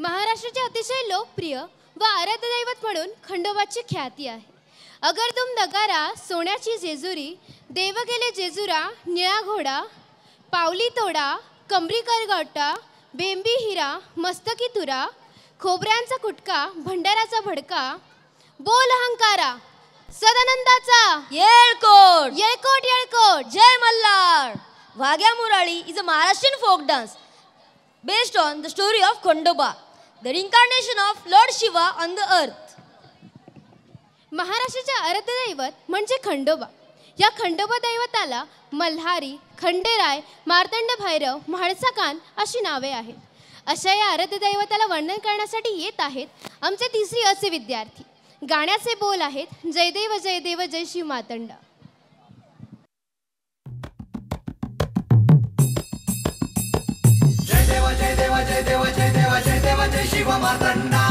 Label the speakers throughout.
Speaker 1: महाराष्ट्राचे अतिशय लोकप्रिय व आराध्य दैवत म्हणून खंडोबाची ख्याती आहे. अगर तुम नगारा, सोन्याची जेजुरी, देव गेले जेजुरा, निळा घोडा, पावली तोडा, कमरी करगोटा, बेंबी हिरा, मस्तकी तुरा, खोबऱ्यांचा कुटका, भंडाराचा भडका, बोल अहंकारा, सदानंदाचा
Speaker 2: येळकोट.
Speaker 1: येळकोट येळकोट.
Speaker 2: जय Malhar. वाघ्या मुराळी is a Maharashtrian folk dance based on the story of Khandoba, the reincarnation of Lord Shiva on the earth.
Speaker 1: महाराष्ट्राचे आराध्य दैवत म्हणजे खंडोबा. या खंडोबा दैवताला मल्हारी, खंडेराय, मार्तंड भैरव, म्हाळसाकान अशी नावे आहेत. अशा या आराध्य दैवताला वर्णन करण्यासाठी येत आहेत आमचे तिसरी असे विद्यार्थी. गाण्याचे बोल आहेत जय देव जय देव जय शिव मातंडा.
Speaker 3: जय देव जय देव जय देव जय देव जय देव जय शिव मातंडा.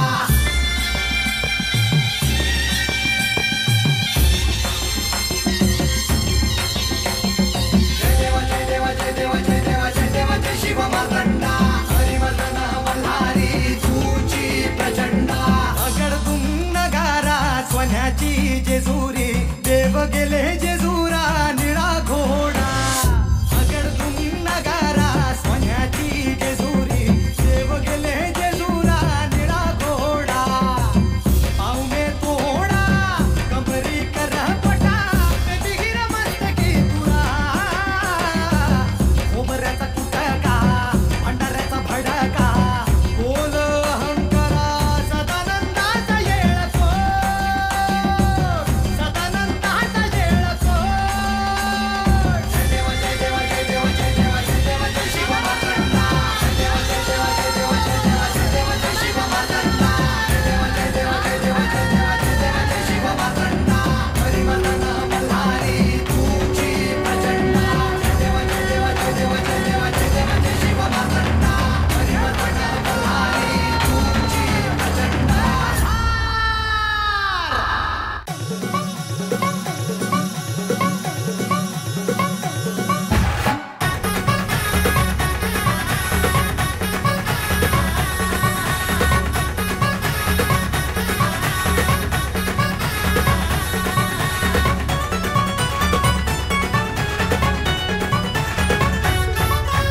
Speaker 3: जय देव जय देव जय देव जय देव जय देव जय शिव मातंडा. हरिवर्धन मल्हारी तुझी प्रचंडा. अगर तुम नगारा, सोन्याची जेजुरी, देव गेले जेजुरा, निळा घोडा. अगर तुम नगारा, सोन्याची जेजुरी, देव गेले जेजुरा, निळा घोडा. पावणे तोडा, कमरी करपटा, बेबी मस्तकी तुरा, खोबऱ्याचा कुटका, भंडाऱ्याचा भडका, बोल अहंकारा, सदानंदाचा येळकोट, सदानंदाचा येळकोट. जय देव जय देव जय देव जय देव जय देव जय शिव मातंडा. जय देव जय देव जय देव जय देव जय देव जय शिव मातंडा. जय देव जय देव जय देव जय देव जय देव जय शिव मातंडा. हरिवर्धन मल्हारी तुझी प्रचंडा. जय देव जय देव जय देव जय देव जय देव जय शिव मातंडा. हरिवर्धन मल्हारी तुझी प्रचंडा.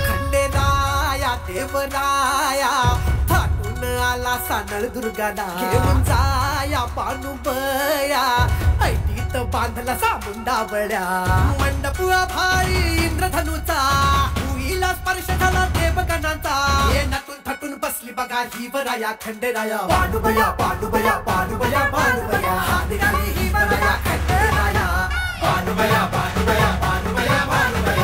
Speaker 3: खंडेराया देवराया फाटून आला सानळ दुर्गाना. घेऊन जाया पाणूबया, ऐटीत बांधला सामुंडा बड्या. मंडप भारी इंद्रधनुचा, भुईला स्पर्श झाला देवगणांचा. ये नटून थटून बसली बघा ही वराया खंडेराया. पाणूबया पाणूबया पाणूबया पाणूबया, हात घाली ही वराया खंडेराया. पाणूबया पाणूबया पाणूबया पाणूबया.